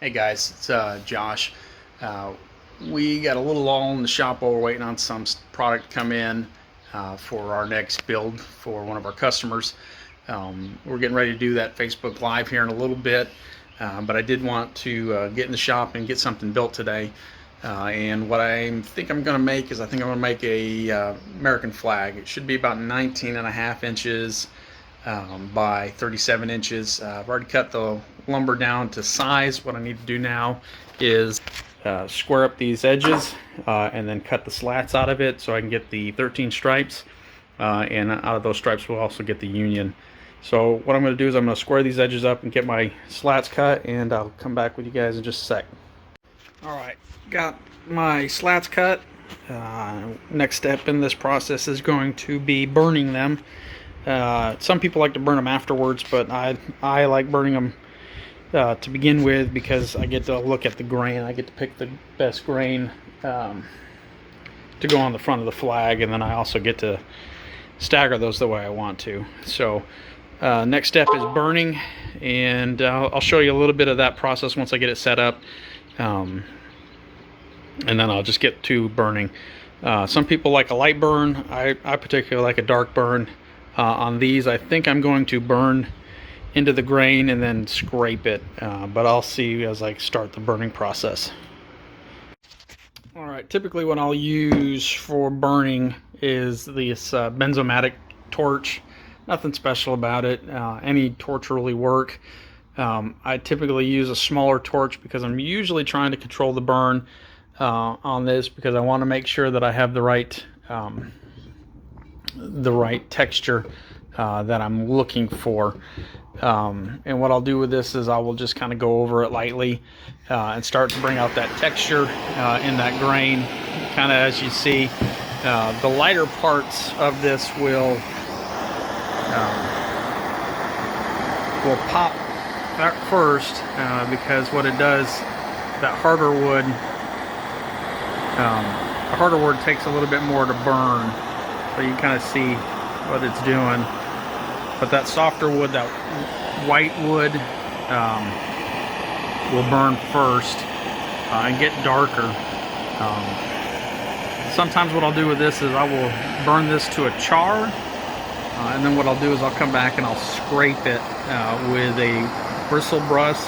Hey guys, it's Josh. We got a little lull in the shop while we're waiting on some product to come in for our next build for one of our customers. We're getting ready to do that Facebook Live here in a little bit, but I did want to get in the shop and get something built today. And what I think I'm going to make is I think I'm going to make a American flag. It should be about 19.5 inches by 37 inches. I've already cut the lumber down to size. What I need to do now is square up these edges and then cut the slats out of it so I can get the 13 stripes, and out of those stripes we'll also get the union. So what I'm going to do is I'm going to square these edges up and get my slats cut, and I'll come back with you guys in just a sec. Alright, got my slats cut. Next step in this process is going to be burning them. Some people like to burn them afterwards, but I like burning them to begin with because I get to look at the grain. I get to pick the best grain to go on the front of the flag, and then I also get to stagger those the way I want to. So next step is burning, and I'll show you a little bit of that process once I get it set up, and then I'll just get to burning. Some people like a light burn. I particularly like a dark burn. On these, I think I'm going to burn into the grain and then scrape it, but I'll see as I start the burning process. Alright, typically what I'll use for burning is this benzomatic torch. Nothing special about it. Any torch will really work. I typically use a smaller torch because I'm usually trying to control the burn on this, because I want to make sure that I have the right texture that I'm looking for. And what I'll do with this is I will just kind of go over it lightly and start to bring out that texture in that grain. Kind of as you see, the lighter parts of this will pop at first, because what it does, that harder wood takes a little bit more to burn. So you can kind of see what it's doing. But that softer wood, that white wood, will burn first and get darker. Sometimes what I'll do with this is I will burn this to a char, and then what I'll do is I'll come back and I'll scrape it with a bristle brush.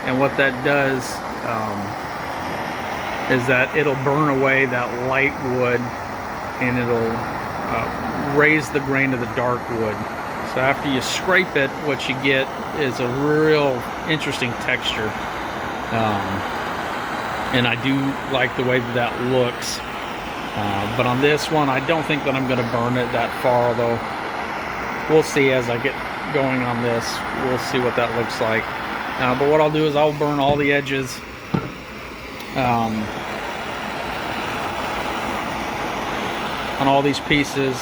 And what that does is that it'll burn away that light wood, and it'll raise the grain of the dark wood. So after you scrape it, what you get is a real interesting texture, and I do like the way that looks. But on this one, I don't think that I'm going to burn it that far, although we'll see as I get going on this. We'll see what that looks like. But what I'll do is I'll burn all the edges on all these pieces.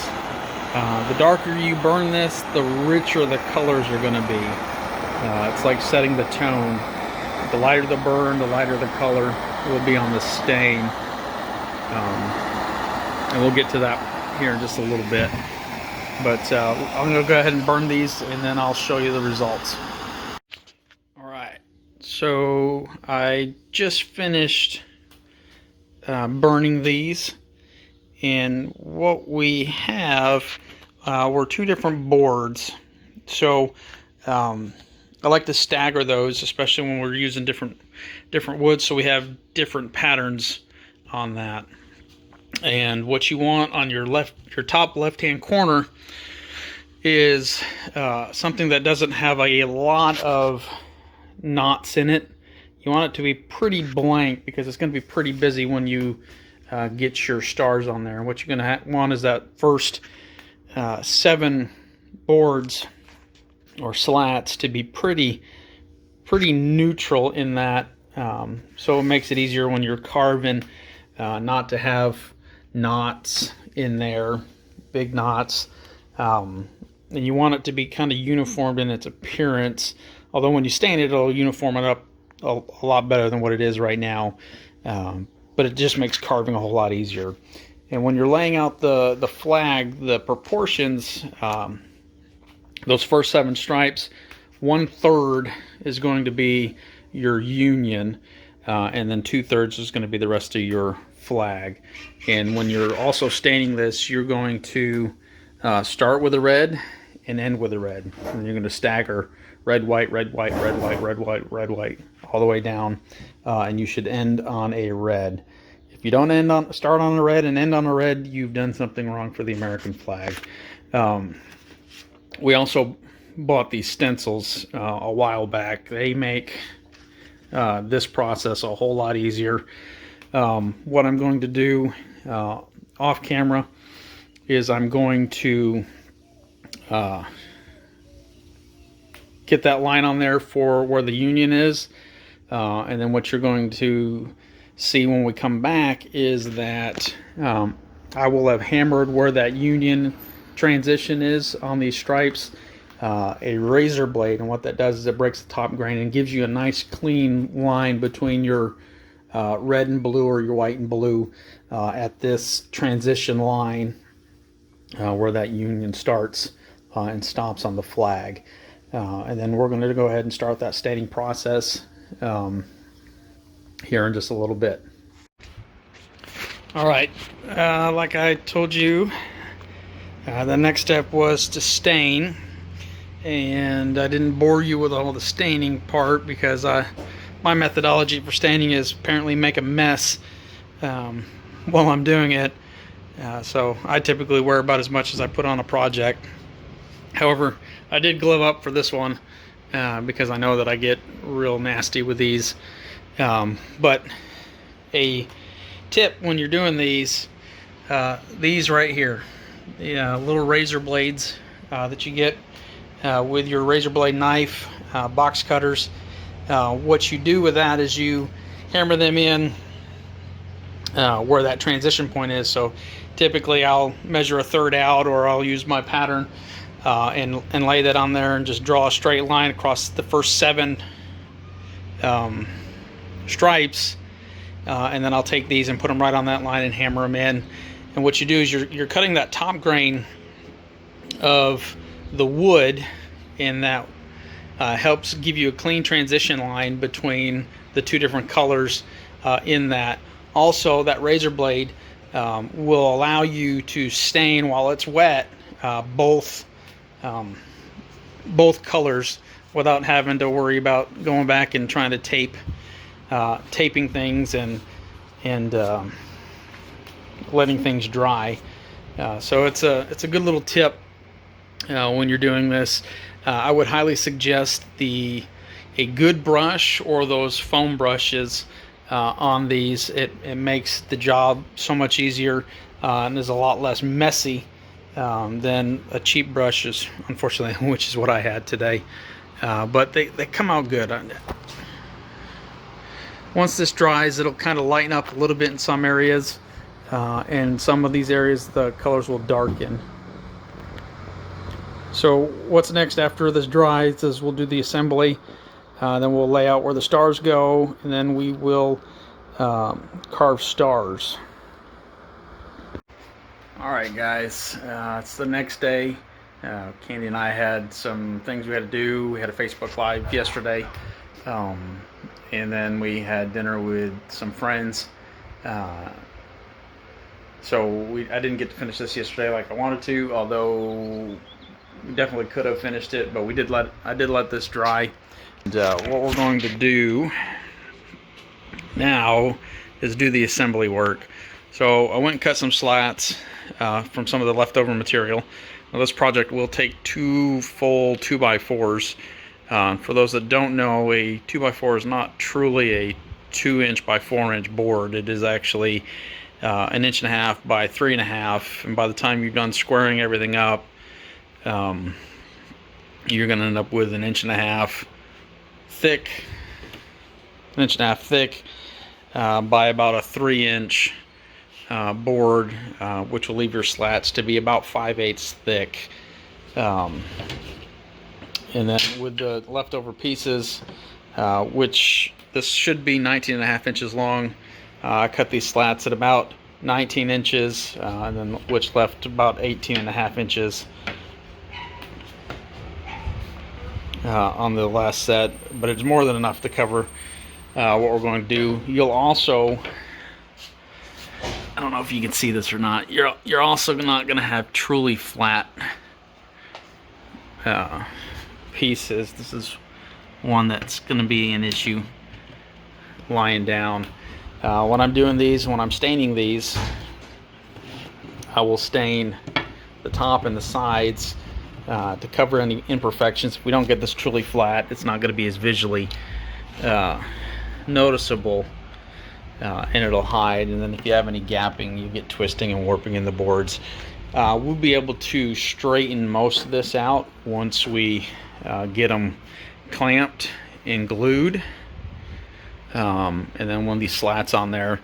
The darker you burn this, the richer the colors are going to be. It's like setting the tone. The lighter the burn, the lighter the color will be on the stain. And we'll get to that here in just a little bit. But I'm going to go ahead and burn these, and then I'll show you the results. Alright, so I just finished burning these. And what we have were two different boards. So I like to stagger those, especially when we're using different woods, so we have different patterns on that. And what you want on your top left-hand corner is something that doesn't have a lot of knots in it. You want it to be pretty blank, because it's going to be pretty busy when you get your stars on there. And what you're going to want is that first 7 boards or slats to be pretty neutral in that, so it makes it easier when you're carving not to have knots in there, big knots. And you want it to be kind of uniformed in its appearance, although when you stain it, it'll uniform it up a lot better than what it is right now. But it just makes carving a whole lot easier. And when you're laying out the flag, the proportions, those first 7 stripes 1/3 is going to be your union, and then 2/3 is going to be the rest of your flag. And when you're also staining this, you're going to start with a red and end with a red, and you're going to stagger red, white, red, white, red, white, red, white, red, white, all the way down, and you should end on a red. If you don't start on a red and end on a red, you've done something wrong for the American flag. We also bought these stencils a while back. They make this process a whole lot easier. What I'm going to do off camera is I'm going to get that line on there for where the union is, and then what you're going to see when we come back is that I will have hammered where that union transition is on these stripes, a razor blade, and what that does is it breaks the top grain and gives you a nice clean line between your red and blue or your white and blue at this transition line where that union starts and stops on the flag. And then we're going to go ahead and start that staining process here in just a little bit. All right, like I told you, the next step was to stain, and I didn't bore you with all the staining part because my methodology for staining is apparently make a mess while I'm doing it. So I typically wear about as much as I put on a project. However, I did glove up for this one because I know that I get real nasty with these. But a tip when you're doing these right here, the little razor blades that you get with your razor blade knife, box cutters, what you do with that is you hammer them in where that transition point is. So typically I'll measure 1/3 out, or I'll use my pattern and lay that on there and just draw a straight line across the first 7 stripes, and then I'll take these and put them right on that line and hammer them in. And what you do is you're cutting that top grain of the wood, and that helps give you a clean transition line between the 2 different colors in that. Also, that razor blade will allow you to stain while it's wet both colors without having to worry about going back and trying to taping things and letting things dry. So it's a good little tip when you're doing this. I would highly suggest a good brush or those foam brushes on these. It makes the job so much easier and is a lot less messy than a cheap brush is, unfortunately, which is what I had today. But they come out good. Once this dries, it'll kind of lighten up a little bit in some areas, and some of these areas the colors will darken. So what's next after this dries is we'll do the assembly, then we'll lay out where the stars go, and then we will carve stars. Alright guys, it's the next day. Candy and I had some things we had to do. We had a Facebook Live yesterday, and then we had dinner with some friends. So I didn't get to finish this yesterday like I wanted to, although we definitely could have finished it, but I did let this dry. And what we're going to do now is do the assembly work. So I went and cut some slats from some of the leftover material. Now this project will take 2 full 2x4s. For those that don't know, a 2x4 is not truly a 2" by 4" board. It is actually 1.5 inches by 3.5 inches, and by the time you've done squaring everything up, you're going to end up with 1.5 inches thick, 1.5 inches thick by about a 3" board, which will leave your slats to be about 5/8 thick. And then with the leftover pieces, which this should be 19.5 inches long, I cut these slats at about 19 inches, and then which left about 18.5 inches. on the last set, but it's more than enough to cover what we're going to do. You'll also, I don't know if you can see this or not, you're also not going to have truly flat pieces. This is one that's going to be an issue lying down. When I'm doing these, when I'm staining these, I will stain the top and the sides to cover any imperfections. If we don't get this truly flat, it's not going to be as visually noticeable, and it'll hide. And then if you have any gapping, you get twisting and warping in the boards. We'll be able to straighten most of this out once we get them clamped and glued. And then when these slats on there,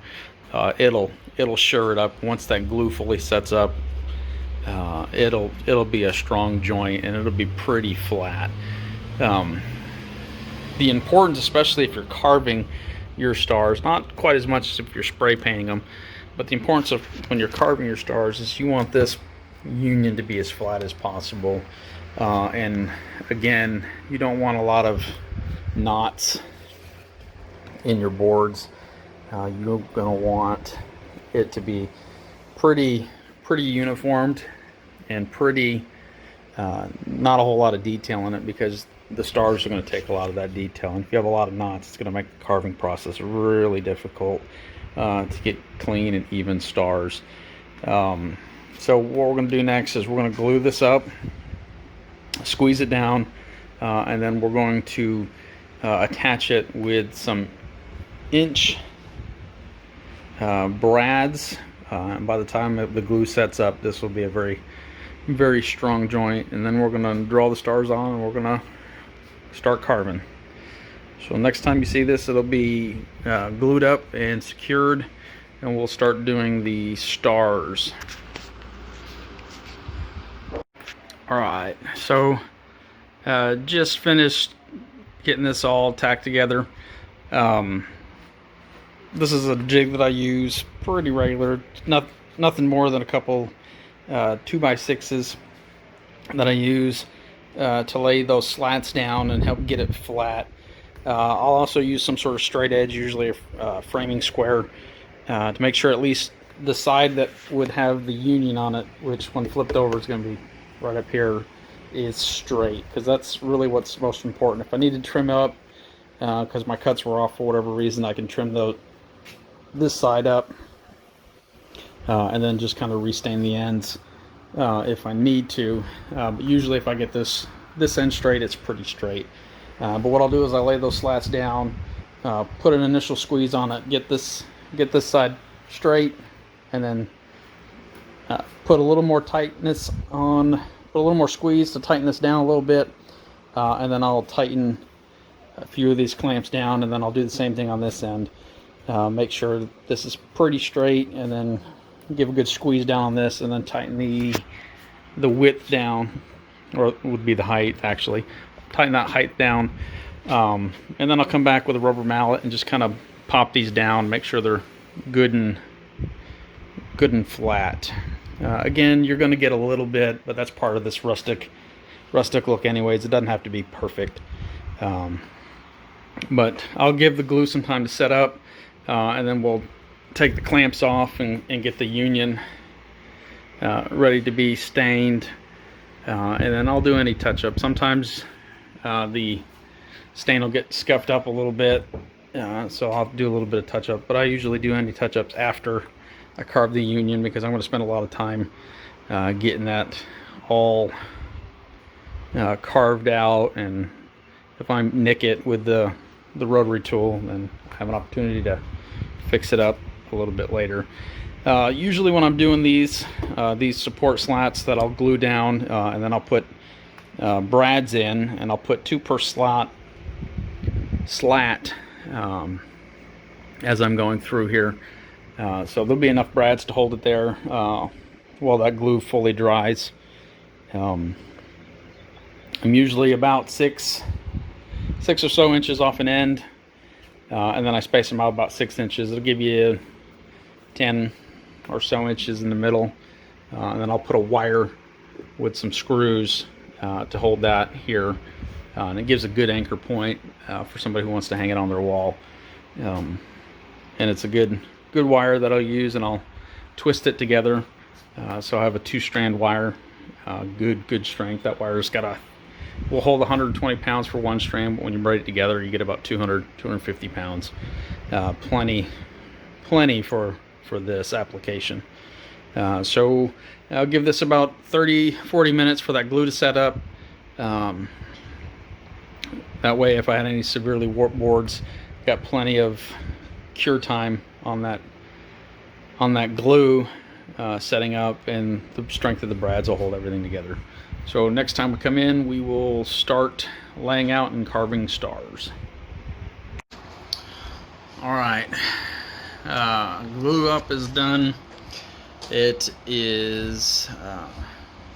it'll sure it up. Once that glue fully sets up, it'll be a strong joint and it'll be pretty flat. The importance, especially if you're carving your stars, not quite as much as if you're spray painting them, but the importance of when you're carving your stars is you want this union to be as flat as possible. And again, you don't want a lot of knots in your boards. You're going to want it to be pretty uniformed and pretty not a whole lot of detail in it, because the stars are going to take a lot of that detail, and if you have a lot of knots, it's going to make the carving process really difficult to get clean and even stars. So what we're going to do next is we're going to glue this up, squeeze it down, and then we're going to attach it with some inch brads. And by the time the glue sets up, this will be a very strong joint. And then we're going to draw the stars on and we're going to start carving. So next time you see this, it'll be glued up and secured, and we'll start doing the stars. Alright, so just finished getting this all tacked together. This is a jig that I use pretty regular, nothing more than a couple 2x6s that I use to lay those slats down and help get it flat. I'll also use some sort of straight edge, usually a framing square, to make sure at least the side that would have the union on it, which when flipped over is going to be right up here, is straight, because that's really what's most important. If I need to trim up because my cuts were off for whatever reason, I can trim this side up and then just kind of restain the ends if I need to. But usually if I get this end straight, it's pretty straight. But what I'll do is I'll lay those slats down, put an initial squeeze on it, get this side straight, and then put a little more tightness on, put a little more squeeze to tighten this down a little bit, and then I'll tighten a few of these clamps down, and then I'll do the same thing on this end. Make sure this is pretty straight, and then give a good squeeze down on this, and then tighten the width down, or it would be the height actually. Tighten that height down, and then I'll come back with a rubber mallet and just kind of pop these down, make sure they're good and flat. Again, you're going to get a little bit, but that's part of this rustic look anyways. It doesn't have to be perfect, but I'll give the glue some time to set up, and then we'll take the clamps off and get the union ready to be stained, and then I'll do any touch-up. Sometimes the stain will get scuffed up a little bit, so I'll do a little bit of touch-up, but I usually do any touch-ups after I carve the union, because I'm going to spend a lot of time getting that all carved out, and if I nick it with the rotary tool, then I have an opportunity to fix it up a little bit later. Usually when I'm doing these support slats that I'll glue down, and then I'll put brads in, and I'll put 2 per slat as I'm going through here, so there'll be enough brads to hold it there while that glue fully dries. I'm usually about 6 or so inches off an end, and then I space them out about 6 inches. It'll give you 10 or so inches in the middle, and then I'll put a wire with some screws to hold that here and it gives a good anchor point for somebody who wants to hang it on their wall. And it's a good wire that I'll use, and I'll twist it together. So I have a 2-strand wire, good strength. That wire's will hold 120 pounds for 1 strand, but when you braid it together, you get about 250 pounds. Plenty for this application. So I'll give this about 30-40 minutes for that glue to set up. That way, if I had any severely warped boards, got plenty of cure time on that glue setting up, and the strength of the brads will hold everything together. So next time we come in, we will start laying out and carving stars. All right, glue up is done. It is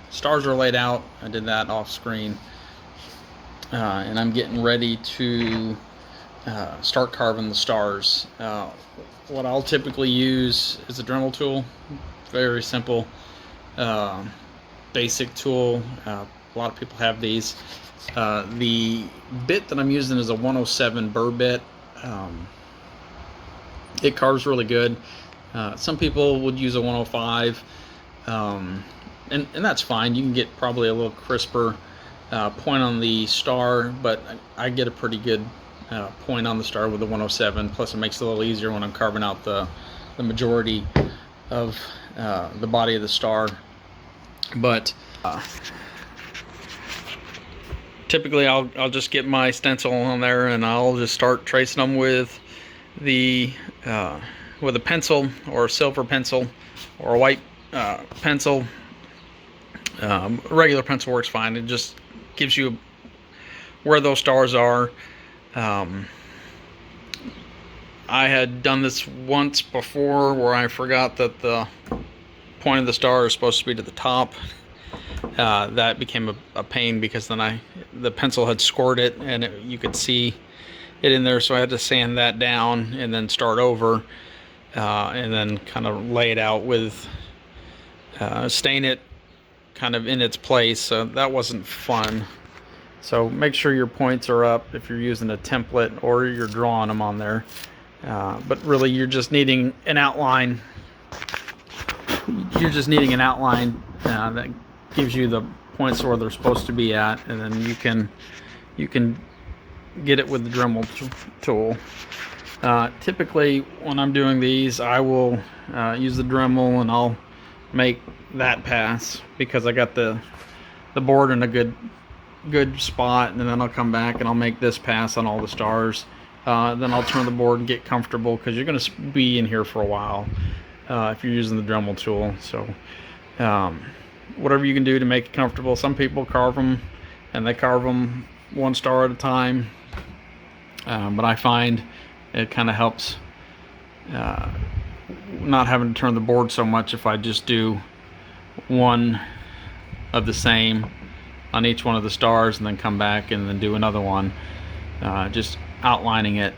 stars are laid out. I did that off screen, and I'm getting ready to start carving the stars. What I'll typically use is a Dremel tool. Very simple, basic tool. A lot of people have these. The bit that I'm using is a 107 burr bit. It carves really good. Some people would use a 105, and that's fine. You can get probably a little crisper point on the star, but I get a pretty good point on the star with the 107. Plus, it makes it a little easier when I'm carving out the majority of the body of the star. But typically, I'll just get my stencil on there, and I'll just start tracing them with a pencil, or a silver pencil, or a white pencil. A regular pencil works fine. It just gives you where those stars are. I had done this once before where I forgot that the point of the star is supposed to be to the top. That became a pain, because then the pencil had scored it, and you could see it in there, so I had to sand that down and then start over, and then kind of lay it out with stain it kind of in its place. So that wasn't fun. So make sure your points are up if you're using a template or you're drawing them on there. But really, you're just needing an outline. You're just needing an outline that gives you the points where they're supposed to be at, and then you can get it with the Dremel tool. Typically, when I'm doing these, I will use the Dremel, and I'll make that pass because I got the board in a good spot, and then I'll come back and I'll make this pass on all the stars. Then I'll turn the board and get comfortable, because you're going to be in here for a while if you're using the Dremel tool. So whatever you can do to make it comfortable. Some people carve them, and they carve them 1 star at a time, but I find it kind of helps not having to turn the board so much if I just do one of the same on each one of the stars, and then come back and then do another one, just outlining it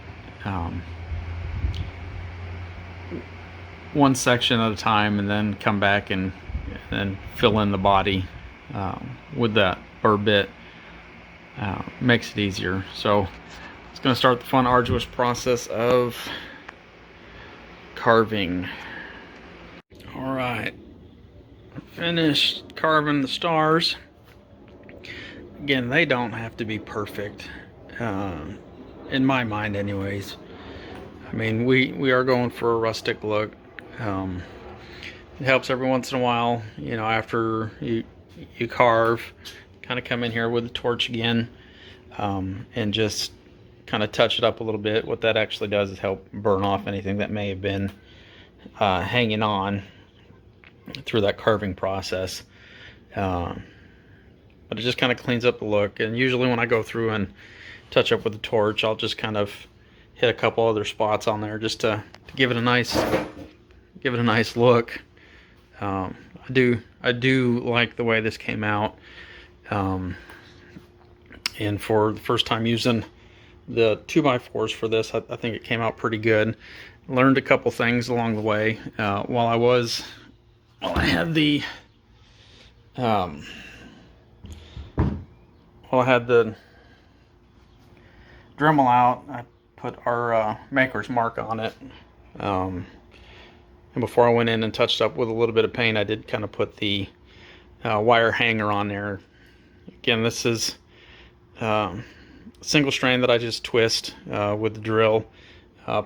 one section at a time, and then come back and then fill in the body with that burr bit. Makes it easier. So it's going to start the fun, arduous process of carving. All right, finished carving the stars. Again, they don't have to be perfect, in my mind anyways. I mean, we are going for a rustic look. It helps every once in a while, you know, after you carve, kind of come in here with the torch again, and just kind of touch it up a little bit. What that actually does is help burn off anything that may have been hanging on through that carving process. But it just kind of cleans up the look. And usually when I go through and touch up with the torch, I'll just kind of hit a couple other spots on there just to give it a nice look. I do like the way this came out. And for the first time using the 2x4s for this, I think it came out pretty good. Learned a couple things along the way while I had the Dremel out. I put our maker's mark on it. And before I went in and touched up with a little bit of paint, I did kind of put the wire hanger on there. Again, this is single strain that I just twist with the drill.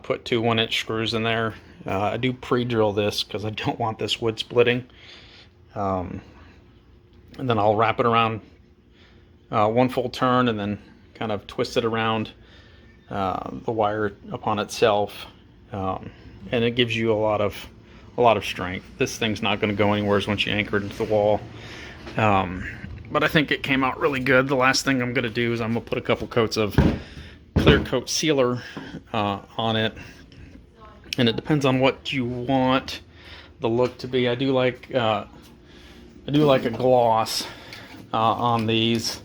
Put 2 1-inch screws in there. I do pre-drill this because I don't want this wood splitting. And then I'll wrap it around 1 full turn and then kind of twist it around the wire upon itself, and it gives you a lot of strength. This thing's not going to go anywhere once you anchor it into the wall. But I think it came out really good. The last thing I'm going to do is I'm going to put a couple coats of clear coat sealer on it, and it depends on what you want the look to be. I do like a gloss on these,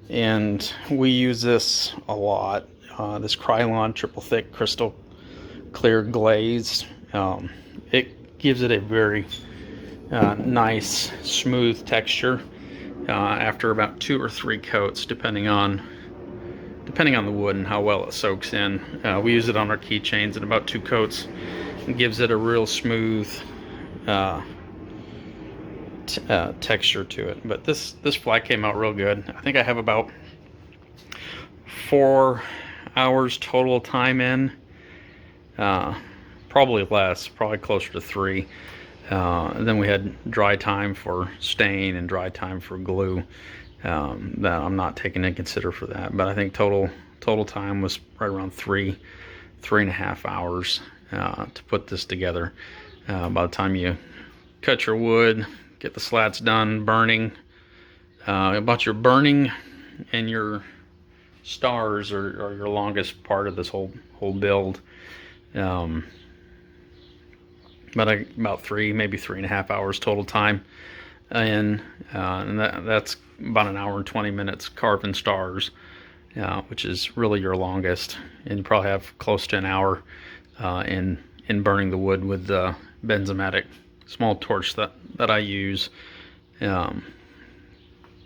and we use this a lot. This Krylon triple thick crystal clear glaze. It gives it a very nice smooth texture after about 2 or 3 coats, depending on the wood and how well it soaks in. We use it on our keychains, and about 2 coats gives it a real smooth texture to it. But this flag came out real good. I think I have about 4 hours total time in. Probably less, probably closer to 3. And then we had dry time for stain and dry time for glue that I'm not taking into consider for that. But I think total time was right around 3.5 hours to put this together. By the time you cut your wood, get the slats done, burning. About your burning and your stars are your longest part of this whole build. But about 3, maybe 3.5 hours total time, and that's about 1 hour and 20 minutes carving stars, which is really your longest. And you probably have close to 1 hour in burning the wood with the benzomatic small torch that I use. But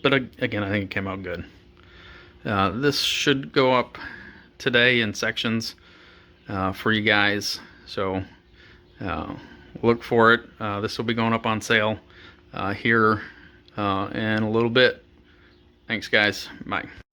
again, I think it came out good. This should go up today in sections for you guys, so look for it. This will be going up on sale here in a little bit. Thanks, guys. Bye.